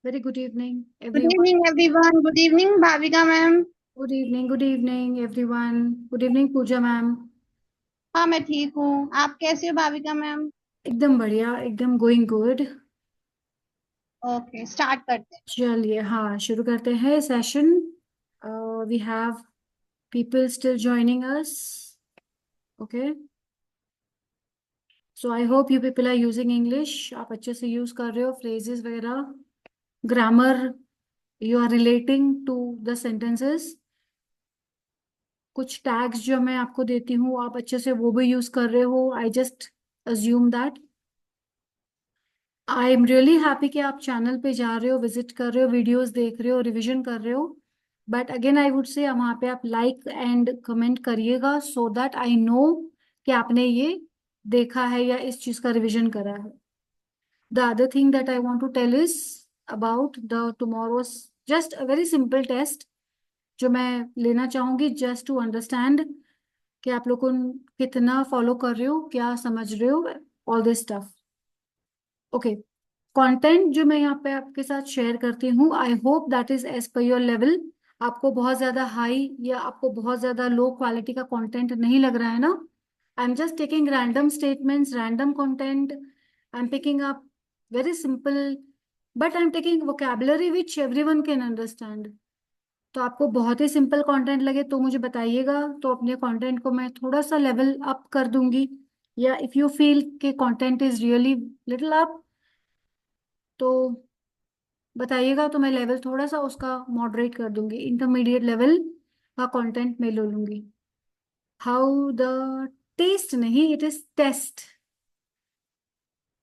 Very good evening, good everyone. Evening everyone. Good evening Bhavika ma'am. Good evening, everyone. Good evening, Pooja ma'am. हाँ, मैं ठीक हूँ। आप कैसे हो भाविका मैम? एकदम बढ़िया, एकदम गोइंग गुड। ओके, स्टार्ट करते चलिए, हाँ, शुरू करते हैं session. We have people still joining us. Okay. So I hope you people are using English. आप अच्छे से यूज कर रहे हो फ्रेजेस वगैरह, grammar. You are relating to the sentences. कुछ टैग्स जो मैं आपको देती हूँ आप अच्छे से वो भी यूज कर रहे हो. I just assume that. I am really happy कि आप चैनल पे जा रहे हो, विजिट कर रहे हो, वीडियोस देख रहे हो, रिवीजन कर रहे हो. But again I would say वहाँ पे आप लाइक एंड कमेंट करिएगा सो दैट आई नो कि आपने ये देखा है या इस चीज़ का रिवीजन करा है. The other thing that I want to tell is about the tomorrow's. Just a very simple test जो मैं लेना चाहूंगी जस्ट टू अंडरस्टैंड कि आप लोग को कितना फॉलो कर रहे हो, क्या समझ रहे हो, all this stuff. Okay. Content जो मैं यहाँ पे आपके साथ शेयर करती हूँ I hope that is as per your level. आपको बहुत ज्यादा हाई या आपको बहुत ज्यादा लो क्वालिटी का कंटेंट नहीं लग रहा है ना. I am just taking random statements, random content. I am picking up very simple, but I am taking vocabulary which everyone can understand. तो आपको बहुत ही सिंपल कंटेंट लगे तो मुझे बताइएगा, तो अपने कंटेंट को मैं थोड़ा सा लेवल अप कर दूंगी. या इफ यू फील कि content is really little up तो बताइएगा, तो मैं लेवल थोड़ा सा उसका मॉडरेट कर दूंगी. इंटरमीडिएट लेवल का कंटेंट मैं ले लूंगी. हाउ द टेस्ट नहीं, it is test.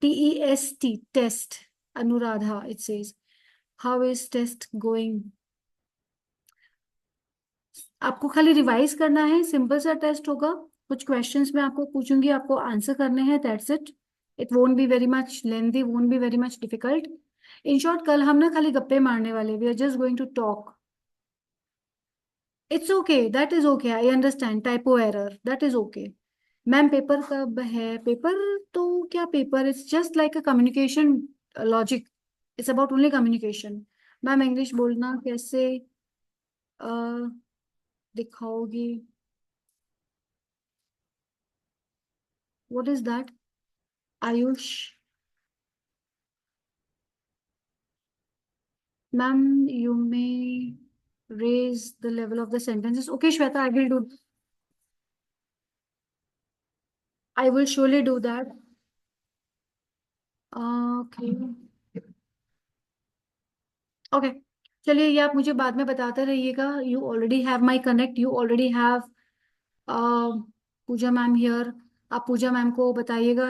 TEST, test. Anuradha, it says how is test going. आपको खाली रिवाइज करना है, सिंपल सा टेस्ट होगा. कुछ क्वेश्चंस मैं आपको पूछूंगी, आपको आंसर करने हैं, that's it. It won't be very much lengthy, won't be very much difficult. In short कल हम ना खाली गप्पे मारने वाले, we are just going to talk. It's okay, that is okay, I understand. Typo error, that is okay. Ma'am paper कब है? Paper तो क्या paper, it's just like a communication logic. It's about only communication. Ma'am English बोलना कैसे दिखाओगी? What is that? Ayush ma'am, you may raise the level of the sentences. Okay, Shweta, I will do. I will surely do that. Okay. Okay. चलिए, ये आप मुझे बाद में बताते रहिएगा. You already have my connect, you already have Pooja ma'am here. आप Pooja ma'am को बताइएगा.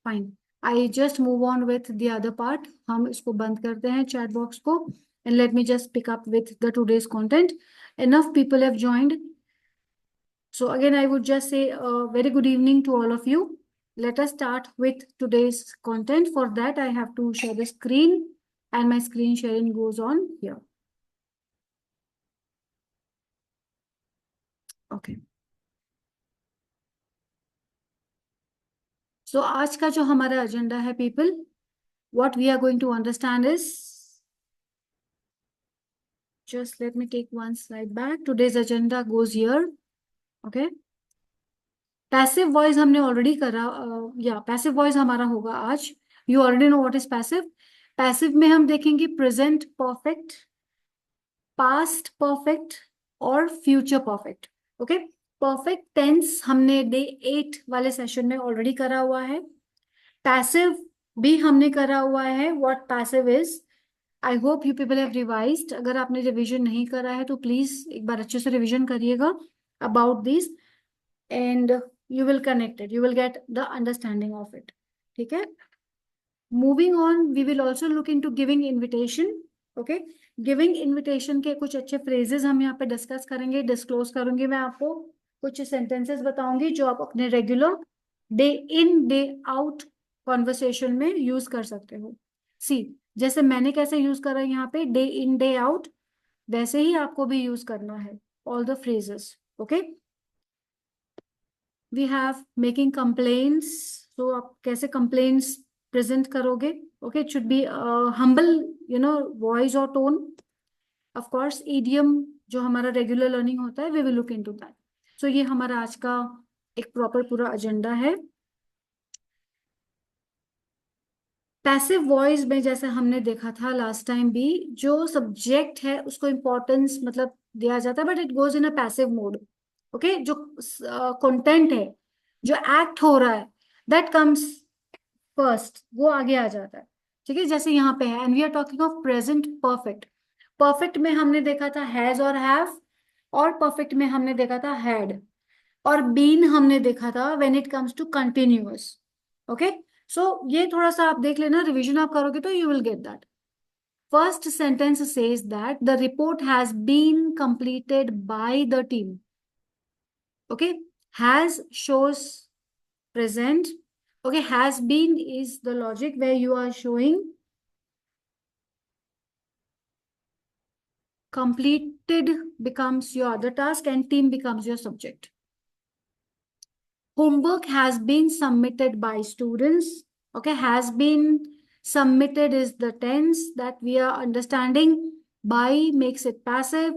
Fine. I just move on with the other part. हम इसको बंद करते हैं चैट बॉक्स को. And let me just pick up with the today's content. enough people have joined. So again I would just say a very good evening to all of you. Let us start with today's content. For that I have to share the screen, and my screen sharing goes on here. Okay. So आज का जो हमारा agenda है people, what we are going to understand is, just let me take one slide back. Today's agenda goes here. Okay. Passive voice हमने already करा. या passive voice हमारा होगा आज. You already know what is passive. Passive में हम देखेंगे present perfect, past perfect और future perfect. Okay. Perfect tense हमने डे 8 वाले सेशन में ऑलरेडी करा हुआ है. पैसिव भी हमने करा हुआ है. What passive is. I hope you people have revised. अगर आपने रिवीजन नहीं करा है तो प्लीज एक बार अच्छे से रिवीजन करिएगा about this. And you will connected, you will get the understanding of it. ठीक है. Moving on, we will also look in to giving invitation. Okay. Giving invitation के कुछ अच्छे फ्रेजेस हम यहाँ पे डिस्कस करेंगे, डिस्क्लोज करूंगी. मैं आपको कुछ सेंटेंसेस बताऊंगी जो आप अपने regular day in day out conversation में यूज कर सकते हो. सी, जैसे मैंने कैसे यूज करा है यहाँ पे डे इन डे आउट, वैसे ही आपको भी यूज करना है all the phrases. Okay. We have making complaints. तो आप कैसे कंप्लेन्स प्रेजेंट करोगे? Okay. It should be humble voice और टोन, ऑफ कोर्स ईडियम जो हमारा रेगुलर लर्निंग होता है, we will look into that. So ये हमारा आज का एक प्रॉपर पूरा एजेंडा है. पैसिव वॉइस में जैसे हमने देखा था लास्ट टाइम भी, जो सब्जेक्ट है उसको इम्पोर्टेंस मतलब दिया जाता है, but it goes in a passive mode. Okay, जो कंटेंट है, जो एक्ट हो रहा है, दैट कम्स फर्स्ट, वो आगे आ जाता है. ठीक है, जैसे यहाँ पे है, and we are talking of present perfect. Perfect में हमने देखा था हैज और हैव, और परफेक्ट में हमने देखा था हैड, और बीन हमने देखा था when it comes to continuous. Okay, so ये थोड़ा सा आप देख लेना, रिवीजन आप करोगे तो you will get that. First sentence says that the report has been completed by the team. Okay, has shows present. Okay, has been is the logic where you are showing completed becomes your other task and team becomes your subject. Homework has been submitted by students. Okay, has been submitted is the tense that we are understanding. By makes it passive.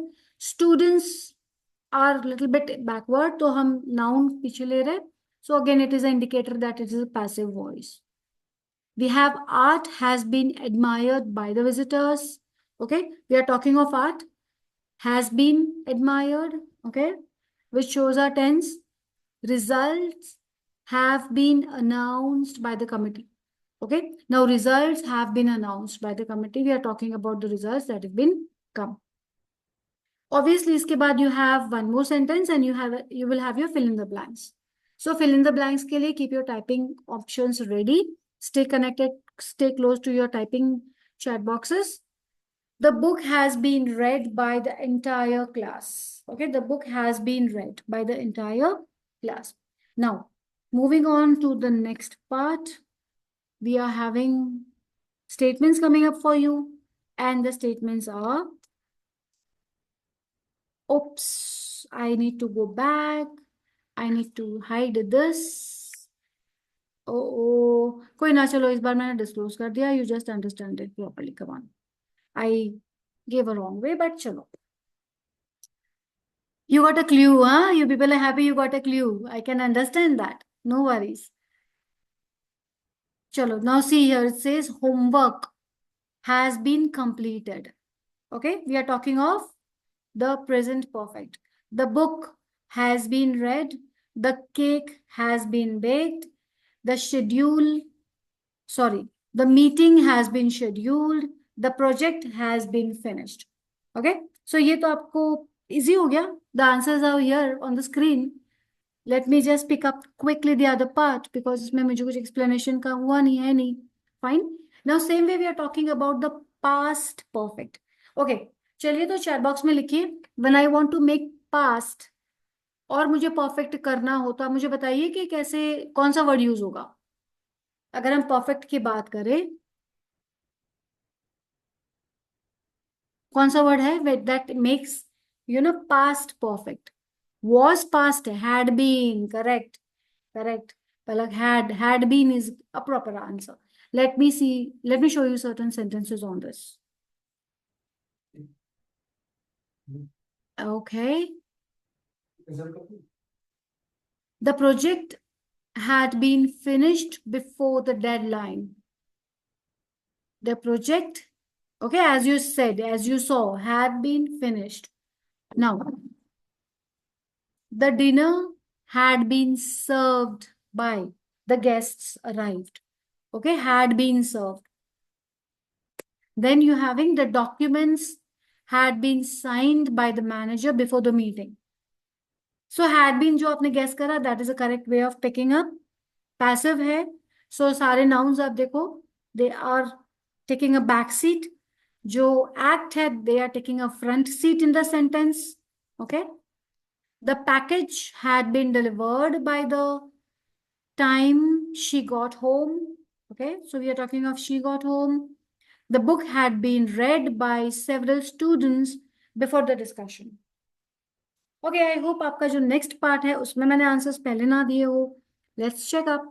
Students are a little bit backward, तो हम noun पीछे ले रहे. So again, it is an indicator that it is a passive voice. We have art has been admired by the visitors. Okay, we are talking of art has been admired. Okay, which shows our tense. Results have been announced by the committee. Okay, now results have been announced by the committee. We are talking about the results that have been come. Obviously, इसके बाद you have one more sentence and you will have your fill in the blanks. So fill in the blanks के लिए keep your typing options ready. Stay connected, stay close to your typing chat boxes. The book has been read by the entire class. Okay, the book has been read by the entire class. Now, moving on to the next part, we are having statements coming up for you, and the statements are, oops, I need to go back. I need to hide this. ओ कोई ना, चलो इस बार मैंने disclose कर दिया. You just understand it properly. Come on, I gave a wrong way, but chalo. You got a clue, huh? You people are happy you got a clue. I can understand that. No worries. Chalo, now see here, it says homework has been completed. Okay, we are talking of the present perfect. The book has been read. The cake has been baked. The schedule, sorry, the meeting has been scheduled. The project has been finished. Okay, so ये तो आपको easy हो गया. The answers are here on the screen. Let me just pick up quickly the other part because इसमें मुझे कुछ explanation का हुआ नहीं है नहीं. Fine. Now same way we are talking about the past perfect. Okay, चलिए तो chat box में लिखिए when I want to make past और मुझे perfect करना हो तो आप मुझे बताइए कि कैसे, कौन सा word use होगा. अगर हम perfect की बात करें, कौन सा word है that makes past perfect. Was past है, had been, correct, correct. Palak, had been is a proper answer. Let me show you certain sentences on this. Okay. The project had been finished before the deadline. The project, okay, as you said, as you saw, had been finished. Now, the dinner had been served by the guests arrived. Okay, had been served. Then you having the documents had been signed by the manager before the meeting. So had been जो आपने guess करा, that is a correct way of picking up. Passive है, so सारे nouns आप देखो, they are taking a back seat. जो act है, they are taking a front seat in the sentence. Okay. The package had been delivered by the time she got home. Okay, so we are talking of she got home. The book had been read by several students before the discussion. Okay, I hope आपका जो next part है उसमें मैंने answers पहले ना दिए हो. Let's check up.